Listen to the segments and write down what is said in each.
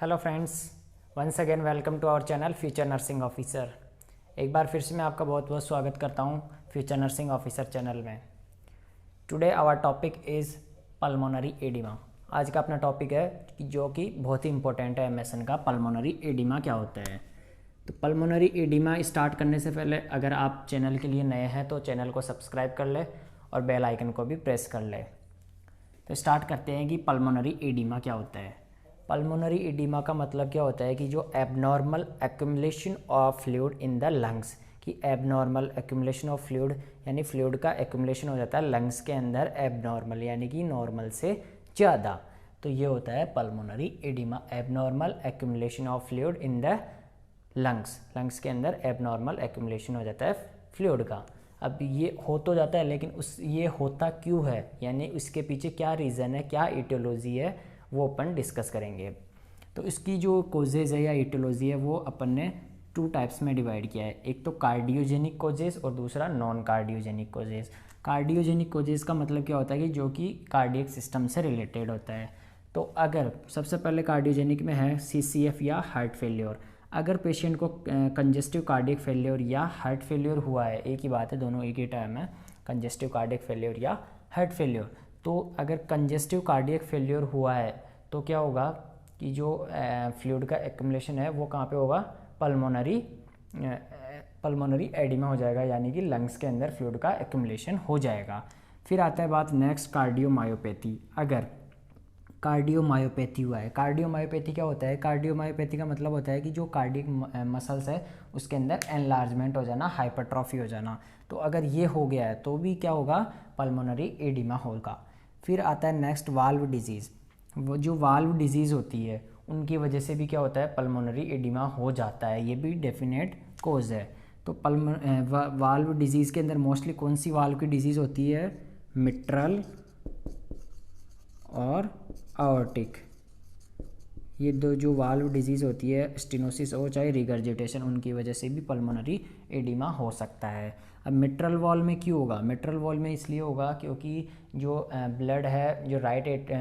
Hello friends, once again welcome to our channel future nursing officer. एक बार फिर से मैं आपका बहुत बहुत स्वागत करता हूं फ्यूचर नर्सिंग ऑफिसर चैनल में। Today our topic is pulmonary oedema. आज का अपना टॉपिक है जो कि बहुत ही इंपॉर्टेंट है एमएसएन का। पल्मोनरी एडिमा क्या होता है? तो पल्मोनरी एडिमा स्टार्ट करने से पहले अगर आप चैनल के लिए नए हैं तो चैनल को सब्सक्राइब कर ले और बेल आइकन को भी प्रेस कर ले। तो स्टार्ट करते हैं कि पल्मोनरी एडिमा क्या होता है। पल्मोनरी एडिमा का मतलब क्या होता है कि जो abnormal accumulation of fluid in the lungs, कि एबनॉर्मल एक्यूमुलेशन ऑफ फ्लूइड यानी फ्लूइड का एक्यूमुलेशन हो जाता है लंग्स के अंदर एबनॉर्मल यानी कि नॉर्मल से ज़्यादा। तो ये होता है pulmonary oedema, abnormal accumulation of fluid in the lungs के अंदर एबनॉर्मल एक्यूमुलेशन हो जाता है फ्लूइड का। अब ये हो तो जाता है लेकिन ये होता क्यों है, यानी उसके पीछे क्या रीज़न है, क्या इटियोलॉजी है, वो अपन डिस्कस करेंगे। तो इसकी जो कोजेज़ है या इटियोलॉजी है वो अपन ने 2 टाइप्स में डिवाइड किया है। एक तो कार्डियोजेनिक कोजेज़ और दूसरा non cardiogenic causes. Cardiogenic causes का मतलब क्या होता है कि जो कि कार्डियक सिस्टम से रिलेटेड होता है। तो अगर सबसे पहले कार्डियोजेनिक में है CCF या हार्ट फेल्योर। अगर पेशेंट को कंजेस्टिव कार्डियक फेल्योर या हार्ट फेल्योर हुआ है, एक ही बात है, दोनों एक ही टाइम है, कंजेस्टिव कार्डियक फेल्योर या हार्ट फेल्योर। तो अगर कंजेस्टिव कार्डियक फेल्योर हुआ है तो क्या होगा कि जो फ्लूइड का एक्यूमुलेशन है वो कहाँ पे होगा, पल्मोनरी एडिमा हो जाएगा, यानी कि लंग्स के अंदर फ्लूइड का एक्यूमुलेशन हो जाएगा। फिर आता है बात नेक्स्ट कार्डियोमायोपैथी। अगर कार्डियोमायोपैथी हुआ है, कार्डियोमायोपैथी क्या होता है? कार्डियोमायोपैथी का मतलब होता है कि जो कार्डियक मसल्स है उसके अंदर एनलार्जमेंट हो जाना, हाइपरट्रॉफी हो जाना। तो अगर ये हो गया है तो भी क्या होगा, पल्मोनरी एडिमा होगा। फिर आता है नेक्स्ट वाल्व डिजीज़। वो जो वाल्व डिजीज़ होती है उनकी वजह से भी क्या होता है, पल्मोनरी एडिमा हो जाता है, ये भी डेफिनेट कोज है। तो वाल्व डिजीज़ के अंदर मोस्टली कौन सी वाल्व की डिजीज़ होती है? मिट्रल और आवर्टिक। ये दो जो वाल्व डिजीज़ होती है, स्टेनोसिस हो चाहे रिगर्जिटेशन, उनकी वजह से भी पल्मोनरी एडिमा हो सकता है। अब मिट्रल वॉल में क्यों होगा? मिट्रल वॉल में इसलिए होगा क्योंकि जो ब्लड है जो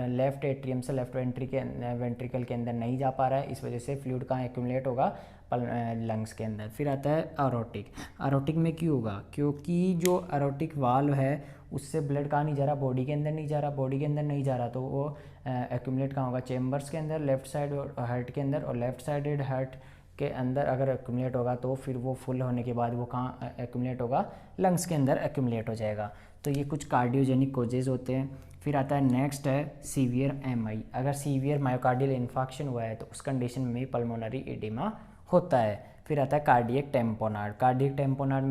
लेफ्ट एट्रियम से लेफ्ट वेंट्रिकल के अंदर नहीं जा पा रहा है, इस वजह से फ्लूइड कहाँ एक्यूमुलेट होगा, लंग्स के अंदर। फिर आता है आरोटिक। आरोटिक में क्यों होगा? क्योंकि जो आरोटिक वाल्व है उससे ब्लड कहाँ नहीं जा रहा, बॉडी के अंदर नहीं जा रहा, बॉडी के अंदर नहीं जा रहा तो वो एक्यूमुलेट कहाँ होगा, चेम्बर्स के अंदर, लेफ्ट साइड हार्ट के अंदर, और लेफ्ट साइडेड हार्ट के अंदर अगर एक्यूमुलेट होगा तो फिर वो फुल होने के बाद वो कहाँ एक्यूमुलेट होगा, लंग्स के अंदर एक्यूमुलेट हो जाएगा। तो ये कुछ कार्डियोजेनिक कोजेज होते हैं। फिर आता है नेक्स्ट है सीवियर MI। अगर सीवियर मायोकार्डियल इन्फेक्शन हुआ है तो उस कंडीशन में भी पल्मोनरी एडिमा होता है। फिर आता है कार्डियक टेम्पोनार्ड। कार्डियक टेम्पोनार्ड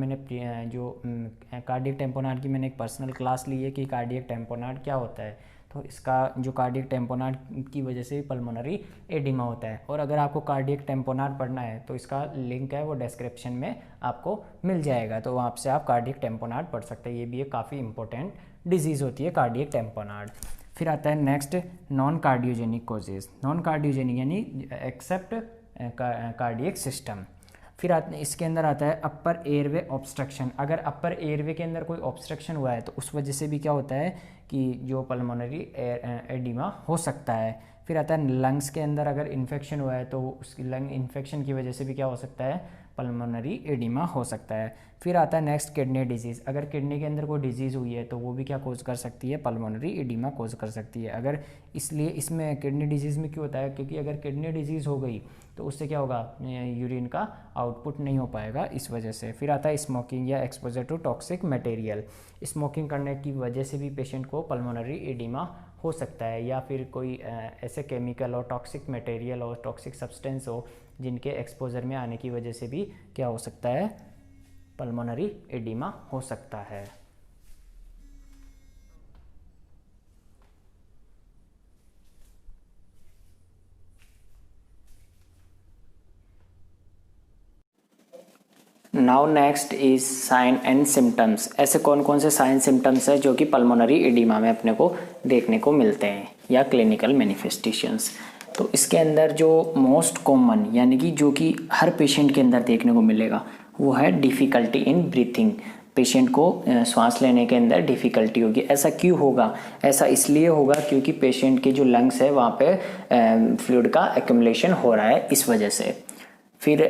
कार्डियक टेम्पोनार्ड की मैंने एक पर्सनल क्लास ली है कि कार्डियक टेम्पोनार्ड क्या होता है। तो इसका जो कार्डियक टेम्पोनार्ड की वजह से भी पल्मोनरी एडिमा होता है। और अगर आपको कार्डियक टेम्पोनार्ड पढ़ना है तो इसका लिंक है वो डिस्क्रिप्शन में आपको मिल जाएगा, तो वहाँ से आप कार्डियक टेम्पोनार्ड पढ़ सकते हैं। ये भी एक काफ़ी इंपॉर्टेंट डिजीज़ होती है कार्डियक टेम्पोनार्ड। फिर आता है next non cardiogenic causes. Non cardiogenic यानी एक्सेप्ट कार्डियक सिस्टम। फिर इसके अंदर आता है अपर एयरवे ऑब्स्ट्रक्शन। अगर अपर एयरवे के अंदर कोई ऑब्स्ट्रक्शन हुआ है तो उस वजह से भी क्या होता है कि जो पल्मोनरी एडिमा हो सकता है। फिर आता है लंग्स के अंदर अगर इन्फेक्शन हुआ है तो उसकी लंग इन्फेक्शन की वजह से भी क्या हो सकता है, पल्मोनरी एडिमा हो सकता है। फिर आता है नेक्स्ट किडनी डिजीज़। अगर किडनी के अंदर कोई डिजीज़ हुई है तो वो भी क्या कोज कर सकती है, पल्मोनरी एडिमा कोज कर सकती है। अगर इसलिए इसमें किडनी डिजीज़ में क्यों होता है, क्योंकि अगर किडनी डिजीज़ हो गई तो उससे क्या होगा, यूरिन का आउटपुट नहीं हो पाएगा, इस वजह से। फिर आता है स्मोकिंग या exposure to toxic material. Smoking करने की वजह से भी पेशेंट को पल्मोनरी एडिमा हो सकता है, या फिर कोई ऐसे केमिकल और टॉक्सिक मटेरियल और टॉक्सिक सब्सटेंस हो जिनके एक्सपोजर में आने की वजह से भी क्या हो सकता है, पल्मोनरी एडिमा हो सकता है। Now next is sine and symptoms. ऐसे कौन कौन से साइन सिम्टम्स है जो कि पल्मोनरी एडिमा में अपने को देखने को मिलते हैं या क्लिनिकल मैनिफेस्टेशंस। तो इसके अंदर जो मोस्ट कॉमन यानी कि जो कि हर पेशेंट के अंदर देखने को मिलेगा वो है डिफ़िकल्टी इन ब्रीथिंग। पेशेंट को सांस लेने के अंदर डिफ़िकल्टी होगी। ऐसा क्यों होगा? ऐसा इसलिए होगा क्योंकि पेशेंट के जो लंग्स है वहाँ पे फ्लूइड का एक्यूमुलेशन हो रहा है, इस वजह से। फिर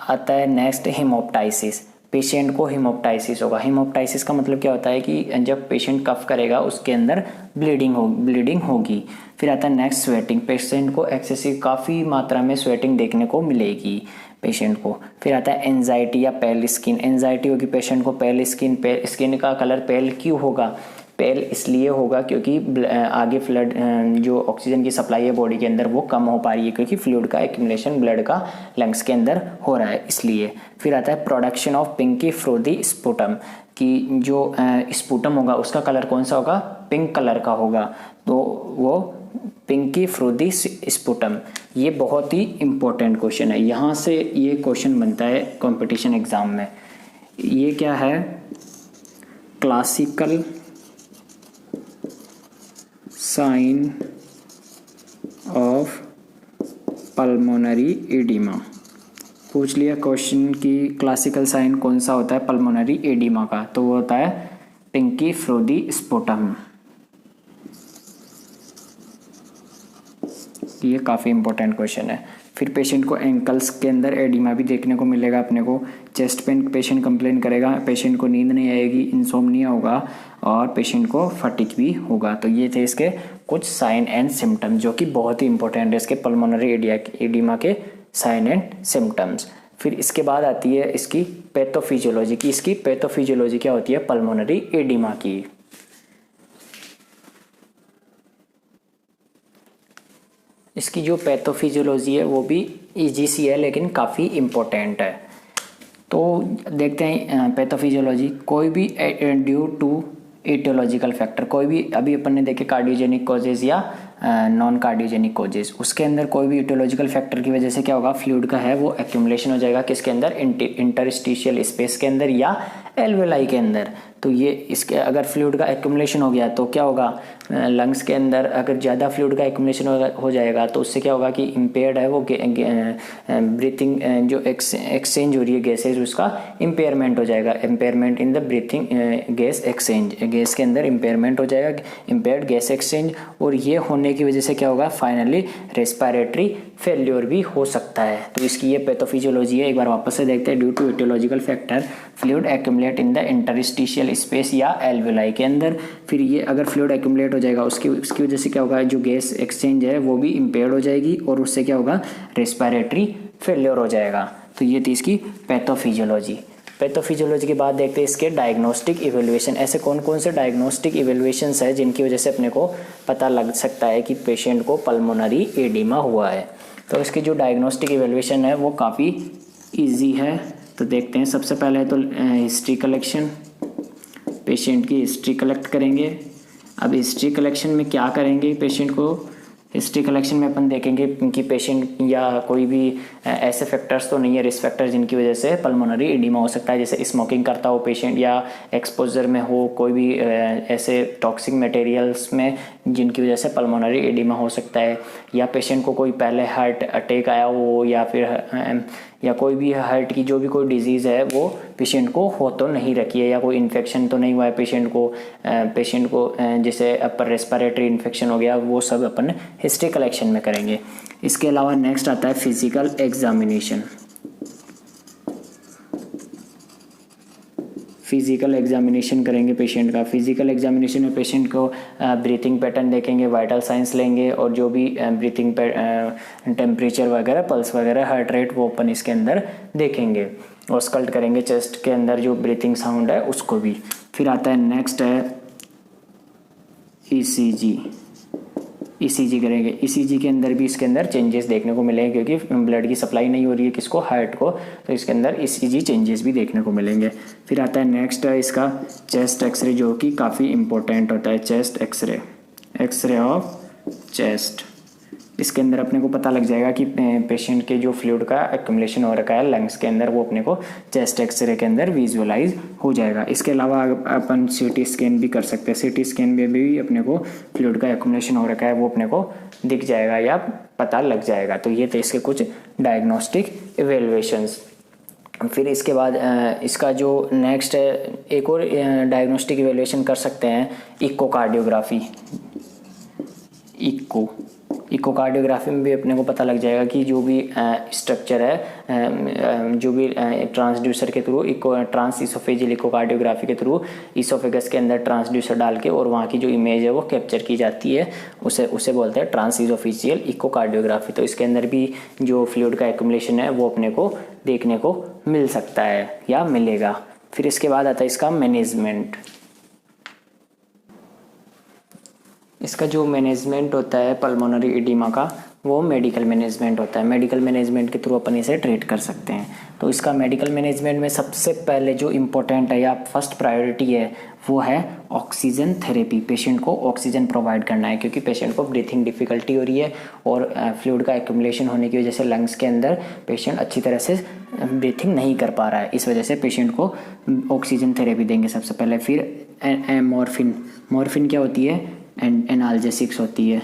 आता है नेक्स्ट हेमोप्टाइसिस। पेशेंट को हेमोप्टाइसिस होगा। हेमोप्टाइसिस का मतलब क्या होता है कि जब पेशेंट कफ करेगा उसके अंदर ब्लीडिंग होगी। फिर आता है नेक्स्ट स्वेटिंग। पेशेंट को एक्सेसिव काफ़ी मात्रा में स्वेटिंग देखने को मिलेगी पेशेंट को। फिर आता है एंजाइटी या पेल स्किन। एंजाइटी होगी पेशेंट को, पेल स्किन का कलर पेल क्यों होगा? पेल इसलिए होगा क्योंकि आगे फ्लड जो ऑक्सीजन की सप्लाई है बॉडी के अंदर वो कम हो पा रही है, क्योंकि फ्लूइड का एक्यूमुलेशन ब्लड का लंग्स के अंदर हो रहा है, इसलिए। फिर आता है production of pinky through the sputum, कि जो स्पुटम होगा उसका कलर कौन सा होगा? पिंक कलर का होगा, तो वो पिंकी थ्रू द स्पुटम। ये बहुत ही इंपॉर्टेंट क्वेश्चन है, यहाँ से ये क्वेश्चन बनता है कंपटीशन एग्जाम में। ये क्या है? Classical sign of pulmonary oedema. पूछ लिया क्वेश्चन की क्लासिकल साइन कौन सा होता है पल्मोनरी एडिमा का, तो वो होता है पिंकी थ्रू द स्पुटम। ये काफ़ी इंपॉर्टेंट क्वेश्चन है। फिर पेशेंट को एंकल्स के अंदर एडिमा भी देखने को मिलेगा अपने को। चेस्ट पेन पेशेंट कंप्लेन करेगा, पेशेंट को नींद नहीं आएगी, इंसोम्निया होगा और पेशेंट को फटीग भी होगा। तो ये थे इसके कुछ साइन एंड सिम्टम्स जो कि बहुत ही इंपॉर्टेंट है इसके पल्मोनरी एडिमा के साइन एंड सिम्टम्स। फिर इसके बाद आती है इसकी पैथोफिजियोलॉजी की। इसकी पैथोफिजियोलॉजी क्या होती है पल्मोनरी एडिमा की? इसकी जो पैथोफिजियोलॉजी है वो भी इजी सी है लेकिन काफ़ी इम्पोर्टेंट है। तो देखते हैं पैथोफिजियोलॉजी। कोई भी ड्यू टू एटियोलॉजिकल फैक्टर, कोई भी अभी अपन ने देखे कार्डियोजेनिक कॉजेज या नॉन कार्डियोजेनिक कॉजेज, उसके अंदर कोई भी एटियोलॉजिकल फैक्टर की वजह से क्या होगा? फ्लूइड का है वो एक्यूमुलेशन हो जाएगा किसके अंदर? इंटरस्टिशियल स्पेस के अंदर या एल्वेलाई के अंदर। तो ये इसके अगर फ्लूइड का एक्यूमुलेशन हो गया तो क्या होगा? लंग्स के अंदर अगर ज़्यादा फ्लूइड का एक्यूमुलेशन हो जाएगा तो उससे क्या होगा कि इम्पेयर्ड है वो ब्रीथिंग जो एक्सचेंज हो रही है गैसेज, उसका इम्पेयरमेंट हो जाएगा। Impairment in the breathing gas exchange, gas के अंदर इम्पेयरमेंट हो जाएगा, इम्पेयर्ड गैस एक्सचेंज। और ये होने की वजह से क्या होगा? फाइनली रेस्पिरेटरी फेल्योर भी हो सकता है। तो इसकी ये पैथोफिजियोलॉजी है। एक बार वापस से देखते हैं। Due to aetiological factor fluid accumulate in the interstitial space या एल्वेलाई के अंदर। फिर ये अगर फ्लूइड एक्यूमुलेट हो जाएगा उसकी वजह से क्या होगा? जो गैस एक्सचेंज है वो भी इम्पेयर्ड हो जाएगी और उससे क्या होगा? रेस्पिरेटरी फेल्योर हो जाएगा। तो ये थी इसकी पैथोफिजियोलॉजी। पैथोफिजियोलॉजी के बाद देखते हैं इसके डायग्नोस्टिक इवेल्युएशन। ऐसे कौन कौन से डायग्नोस्टिक इवेल्युएशंस है जिनकी वजह से अपने को पता लग सकता है कि पेशेंट को पल्मोनरी एडिमा हुआ है। तो इसकी जो डायग्नोस्टिक इवेल्युएशन है वो काफ़ी ईजी है। तो देखते हैं। सबसे पहले तो हिस्ट्री कलेक्शन, पेशेंट की हिस्ट्री कलेक्ट करेंगे। अब हिस्ट्री कलेक्शन में क्या करेंगे? पेशेंट को हिस्ट्री कलेक्शन में अपन देखेंगे कि पेशेंट या कोई भी ऐसे फैक्टर्स तो नहीं है, रिस्क फैक्टर, जिनकी वजह से पल्मोनरी एडिमा हो सकता है। जैसे स्मोकिंग करता हो पेशेंट या एक्सपोजर में हो, कोई भी ऐसे टॉक्सिक मटेरियल्स में जिनकी वजह से पल्मोनरी एडिमा हो सकता है। या पेशेंट को कोई पहले हार्ट अटैक आया हो या फिर या कोई भी हार्ट की जो भी कोई डिजीज़ है वो पेशेंट को हो तो नहीं रखी है, या कोई इन्फेक्शन तो नहीं हुआ है पेशेंट को जैसे अपर रेस्पिरेटरी इन्फेक्शन हो गया, वो सब अपन हिस्ट्री कलेक्शन में करेंगे। इसके अलावा नेक्स्ट आता है फिजिकल एग्जामिनेशन। फिजिकल एग्जामिनेशन करेंगे पेशेंट का। फिजिकल एग्जामिनेशन में पेशेंट को ब्रीथिंग पैटर्न देखेंगे, वाइटल साइंस लेंगे और जो भी ब्रीथिंग टेम्परेचर वगैरह, पल्स वगैरह, हार्ट रेट, वो अपन इसके अंदर देखेंगे। और स्कल्ट करेंगे चेस्ट के अंदर जो ब्रीथिंग साउंड है उसको भी। फिर आता है नेक्स्ट है ईसीजी करेंगे। ईसीजी के अंदर भी इसके अंदर चेंजेस देखने को मिलेंगे क्योंकि ब्लड की सप्लाई नहीं हो रही है किसको? हार्ट को। तो इसके अंदर ईसीजी चेंजेस भी देखने को मिलेंगे। फिर आता है नेक्स्ट है इसका चेस्ट एक्सरे, जो कि काफ़ी इंपॉर्टेंट होता है। Chest X-ray of chest. इसके अंदर अपने को पता लग जाएगा कि पेशेंट के जो फ्लूइड का एक्यूमुलेशन हो रखा है लंग्स के अंदर, वो अपने को चेस्ट एक्सरे के अंदर विजुअलाइज हो जाएगा। इसके अलावा अपन सीटी स्कैन भी कर सकते हैं। सीटी स्कैन में भी अपने को फ्लूइड का एक्यूमुलेशन हो रखा है वो अपने को दिख जाएगा या पता लग जाएगा। तो ये थे इसके कुछ डायग्नोस्टिक इवेल्युएशंस। फिर इसके बाद इसका जो नेक्स्ट है, एक और डायग्नोस्टिक इवेल्युएशन कर सकते हैं, इकोकार्डियोग्राफी। इकोकार्डियोग्राफी में भी अपने को पता लग जाएगा कि जो भी स्ट्रक्चर है, जो भी ट्रांसड्यूसर के थ्रू ट्रांस इसोफेजियल इकोकार्डियोग्राफी के थ्रू इसोफेगस के अंदर ट्रांसड्यूसर डाल के और वहाँ की जो इमेज है वो कैप्चर की जाती है, उसे बोलते हैं ट्रांस इसोफेजियल इकोकार्डियोग्राफी। तो इसके अंदर भी जो फ्लूइड का एक्युमुलेशन है वो अपने को देखने को मिल सकता है या मिलेगा। फिर इसके बाद आता है इसका मैनेजमेंट। इसका जो मैनेजमेंट होता है पल्मोनरी एडिमा का, वो मेडिकल मैनेजमेंट होता है। मेडिकल मैनेजमेंट के थ्रू अपन इसे ट्रीट कर सकते हैं। तो इसका मेडिकल मैनेजमेंट में सबसे पहले जो इम्पोर्टेंट है या फर्स्ट प्रायोरिटी है वो है ऑक्सीजन थेरेपी। पेशेंट को ऑक्सीजन प्रोवाइड करना है, क्योंकि पेशेंट को ब्रीथिंग डिफ़िकल्टी हो रही है और फ्लूइड का एक्युमुलेशन होने की वजह से लंग्स के अंदर पेशेंट अच्छी तरह से ब्रीथिंग नहीं कर पा रहा है। इस वजह से पेशेंट को ऑक्सीजन थेरेपी देंगे सबसे पहले। फिर मॉर्फिन क्या होती है? एनाल्जेसिक्स होती है।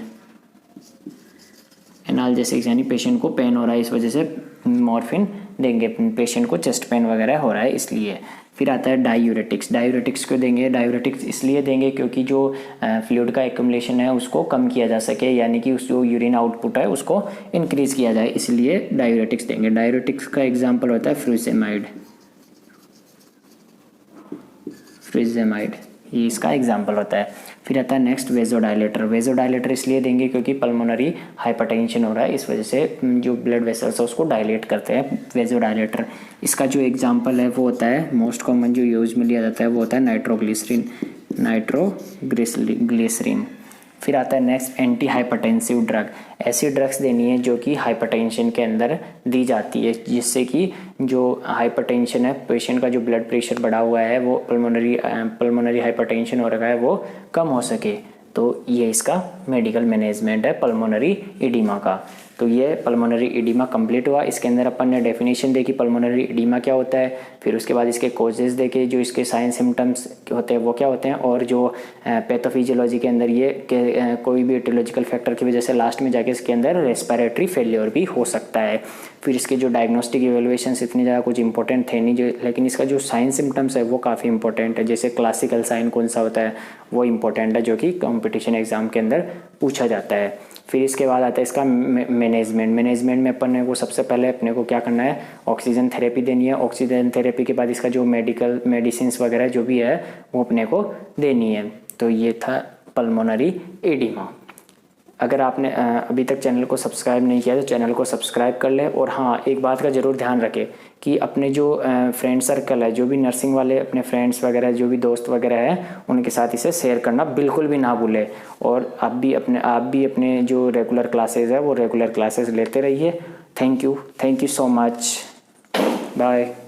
एनाल्जेसिक्स यानी पेशेंट को पेन हो रहा है, इस वजह से मॉर्फिन देंगे। पेशेंट को चेस्ट पेन वगैरह हो रहा है इसलिए। फिर आता है डायूरेटिक्स। डायूरेटिक्स क्यों देंगे? डायूरेटिक्स इसलिए देंगे क्योंकि जो फ्लूइड का एक्युमुलेशन है उसको कम किया जा सके, यानी कि उस जो यूरिन आउटपुट है उसको इंक्रीज किया जाए, इसलिए डायूरेटिक्स देंगे। डायूरेटिक्स का एग्जाम्पल होता है फ्रिजेमाइड, ये इसका एग्जाम्पल होता है। फिर आता है नेक्स्ट वेजोडाइलेटर। वेजोडाइलेटर इसलिए देंगे क्योंकि पल्मोनरी हाइपरटेंशन हो रहा है, इस वजह से जो ब्लड वेसल्स है उसको डायलेट करते हैं वेजोडाइलेटर। इसका जो एग्जाम्पल है वो होता है, मोस्ट कॉमन जो यूज में लिया जाता है वो होता है नाइट्रोग्लिसरीन। फिर आता है नेक्स्ट एंटी हाइपरटेंसिव ड्रग। ऐसी ड्रग्स देनी है जो कि हाइपरटेंशन के अंदर दी जाती है, जिससे कि जो हाइपरटेंशन है, पेशेंट का जो ब्लड प्रेशर बढ़ा हुआ है, वो पल्मोनरी हाइपरटेंशन हो रखा है, वो कम हो सके। तो ये इसका मेडिकल मैनेजमेंट है पल्मोनरी एडिमा का। तो ये पल्मोनरी एडिमा कंप्लीट हुआ। इसके अंदर अपन ने डेफिनेशन देखी पल्मोनरी एडिमा क्या होता है, फिर उसके बाद इसके कॉजेज देखे, जो इसके साइन सिम्टम्स होते हैं वो क्या होते हैं, और जो पैथोफिजियोलॉजी के अंदर ये कोई भी एटियोलॉजिकल फैक्टर की वजह से लास्ट में जाके इसके अंदर रेस्पिरेटरी फेलियर भी हो सकता है। फिर इसके जो डायग्नोस्टिक इवेल्युएशंस इतनी ज़्यादा कुछ इंपॉर्टेंट थे नहीं, लेकिन इसका जो साइन सिम्टम्स है वो काफ़ी इंपॉर्टेंट है। जैसे क्लासिकल साइन कौन सा होता है वो इंपॉर्टेंट है, जो कि कॉम्पिटिशन एग्जाम के अंदर पूछा जाता है। फिर इसके बाद आता है इसका मैनेजमेंट में अपन को सबसे पहले अपने को क्या करना है, ऑक्सीजन थेरेपी देनी है। ऑक्सीजन थेरेपी के बाद इसका जो मेडिसिन वगैरह जो भी है वो अपने को देनी है। तो ये था पल्मोनरी एडिमा। अगर आपने अभी तक चैनल को सब्सक्राइब नहीं किया तो चैनल को सब्सक्राइब कर ले। और हाँ, एक बात का ज़रूर ध्यान रखें कि अपने जो फ्रेंड सर्कल है, जो भी नर्सिंग वाले अपने फ्रेंड्स वगैरह, जो भी दोस्त वगैरह हैं, उनके साथ इसे शेयर करना बिल्कुल भी ना भूलें। और आप भी अपने जो रेगुलर क्लासेज है वो रेगुलर क्लासेज लेते रहिए। Thank you so much, bye.